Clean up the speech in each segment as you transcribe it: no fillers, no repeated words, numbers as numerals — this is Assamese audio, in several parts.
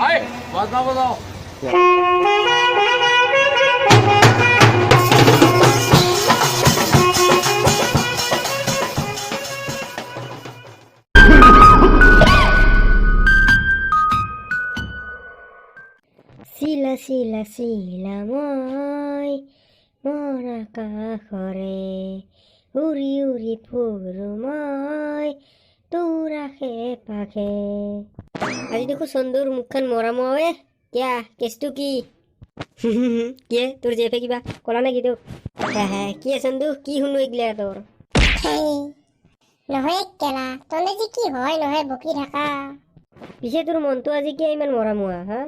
আয় বাজনা বাজাও শিলা শিলা শিলা মই মোৰ আকাশৰে উৰি উৰি ফুৰো মই তোৰ আশে পাশে। আজি দেখো চন্দুৰ মুখখন মৰাময়ে কিয়া কেছটো কি? কিয়ে তোৰ জেফে কিবা কলা নেকি তোক? কিয়ে চন্দু কি শুনো এইগিলা তোৰ? নহয় কেলা তনে যে কি হয় নহয় বকি থাকা। পিছে তোৰ মনটো আজি কিয় ইমান মৰামোৱা হা?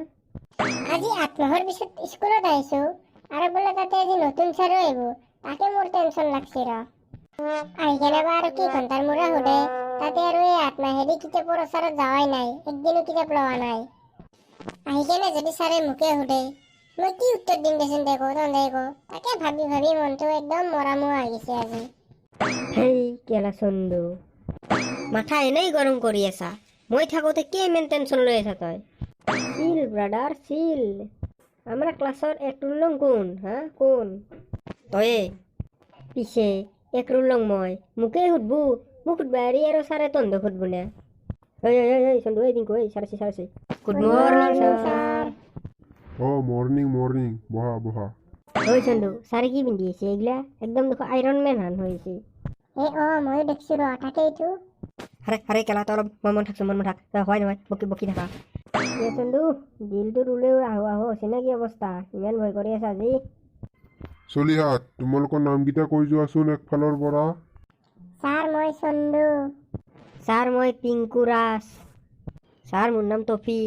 আজি ৮ মাহৰ পিছত স্কুলত আহিছো আৰু বোলে তাতে আজি নতুন ছাৰো আহিব, তাকে মোৰ টেনচন লাগছে ৰ। আহি কেনে আৰু কি ঘণ্টাৰ মূৰে সোধে, তাতে আৰু এই ৮ মাহেদি কিতাপৰ ওচৰত যাৱাই নাই, একদিনো কিতাপ লোৱা নাই। আহি কেনে যদি ছাৰে মোকে সোধে মই কি উত্তৰ দিম দেচোন দে কো, তাকে ভাবি ভাবি মনটো একদম মৰামোৱা হৈ গৈছে আজি। হেই কেলা চন্দু, মাথা এনেই গৰম কৰি আছা, মই থাকোঁতে কি ইমান টেনচন লৈ আছা তই? চিল ব্ৰাদাৰ চিল। আমাৰ ক্লাছৰ এক ৰুলং কোন হা কোন? তয়ে। পিছে এক ৰুলং মই, মোকেই সুধবো, মোক সুধবা এৰি আৰু ছাৰে তন্ধক সুধবো নে? এই চন্দু এই পিংকু এই ছাৰছি good morning sir. Morning morning, বহা বহা। ঐ চন্দু ছাৰে কি পিন্ধি আছে এইগিলা? একদম দেখো আইৰন মেন হান হৈ আছে। ময়ো দেখছো ৰ, তাকেইতো। আৰে কেলা তই অলপ মন থাকছো মন থাক, হয় নহয় বকি থাকা। চন্দু দিলটো ৰুলেও আহো আহো চিনাকি অৱস্থা, ইমান ভয় কৰি আছা আজি? চলিহাত তোমালোকৰ নামকেইটা কৈ যোৱাচোন একফালৰ পৰা। ছাৰ মই চন্দু। ছাৰ মই পিংকু ৰাজ। ছাৰ মোৰ নাম টফি।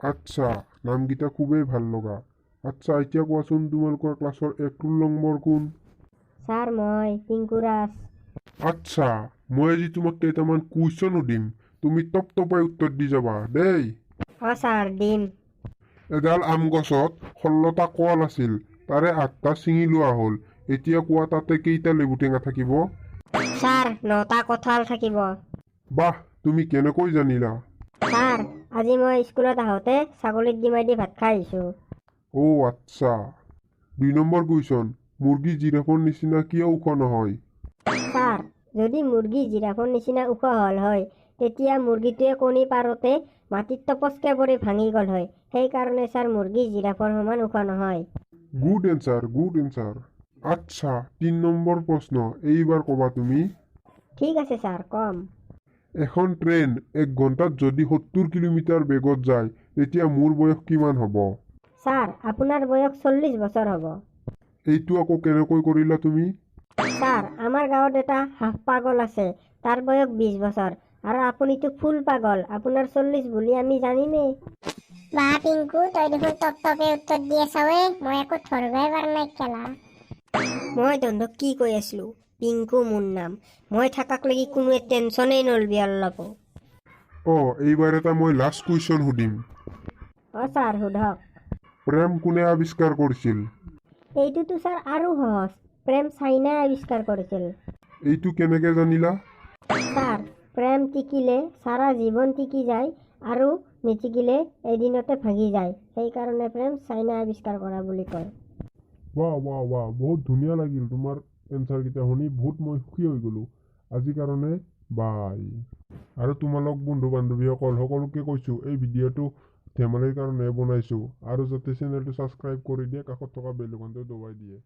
আচ্ছা, নামকেইটা খুবেই ভাল লগা। আচ্ছা এতিয়া কোৱাচোন তোমালোকৰ ক্লাছৰ ১ নম্বৰ কোন? ছাৰ মই পিংকু ৰাজ। আচ্ছা, মই আজি তোমাক কেইটামান কুৱেশ্যন সুধিম, তুমি টপটপাই উত্তৰ দি যাবা দেই। ছাৰ দিম। এডাল আম গছত 16টা কল আছিল, তাৰে 8টা ছিঙি লোৱা হ'ল, এতিয়া কোৱা তাতে কেইটা লেবু টেঙা থাকিব? ছাৰ 9টা কঁঠাল থাকিব। বাহ, তুমি কেনেকৈ জানিলা? ছাৰ আজি মই স্কুলত আহোঁতে ছাগলীক ডিমাই দি ভাত খাই আহিছোঁ। আচ্ছা। 2 নম্বৰ কুৱেশ্যন, মুৰ্গী জিৰাফৰ নিচিনা কিয় ওখ নহয়? ছাৰ যদি মুৰ্গী জিৰাফৰ নিচিনা ওখ হ'ল হয়, তেতিয়া মুৰ্গীটোৱে কণী পাৰোঁতে মাটিত তপচকে পৰি ভাঙি গ'ল হয়, সেইকাৰণে ছাৰ মুৰ্গী জিৰাফৰ সমান ওখ নহয়। Good answer good answer. আচ্ছা 3 নম্বৰ প্ৰশ্ন, এইবাৰ ক'বা তুমি। ঠিক আছে ছাৰ কম। এখন ট্ৰেইন 1 ঘণ্টাত যদি 70 কিলোমিটাৰ বেগত যায়, তেতিয়া মোৰ বয়স কিমান হ'ব? ছাৰ আপোনাৰ বয়স 40 বছৰ হ'ব। এইটো আকৌ কেনেকৈ কৰিলা তুমি? ছাৰ আমাৰ গাঁৱত এটা হাফ পাগল আছে, তাৰ বয়স 20 বছৰ, আৰু আপুনিতো ফুল পাগল, আপোনাৰ 40 বুলি আমি জানিমেই। বাহ পিংকু, তই দেখোন টপটপে উত্তৰ দি আছা ৱে, মই একো ধৰবাই পাৰা নাই কেলা। মই তহঁতক কি কৈ আছিলোঁ, পিংকু মোৰ নাম, মই থাকাক লাগি কোনোৱে টেনচনেই নলবি অলপো। এইবাৰ এটা মই লাষ্ট কুৱেশ্যন সুধিম। ছাৰ সোধক। প্ৰেম কোনে আৱিষ্কাৰ কৰিছিল? এইটোতো ছাৰ আৰু সহজ, প্ৰেম চাইনাই আৱিষ্কাৰ কৰিছিল। এইটো কেনেকে জানিলা? ছাৰ প্ৰেম টিকিলে সাৰা জীৱন টিকি যায়, আৰু নিটিকিলে এদিনতে ভাগি যায়, সেইকাৰণে প্ৰেম চাইনাই আৱিষ্কাৰ কৰা বুলি কয়। বাহ, বহুত ধুনীয়া লাগিল তোমাৰ এনচাৰকেইটা শুনি, বহুত মই সুখী হৈ গ'লোঁ। আজিৰ কাৰণে বাই। আৰু তোমালোক বন্ধু বান্ধৱীসকল সকলোকে কৈছোঁ, এই ভিডিঅ'টো ধেমালিৰ কাৰণে বনাইছোঁ, আৰু যাতে চেনেলটো ছাবস্ক্ৰাইব কৰি দিয়ে, কাষত থকা বেল আইকনটো দবাই দিয়ে।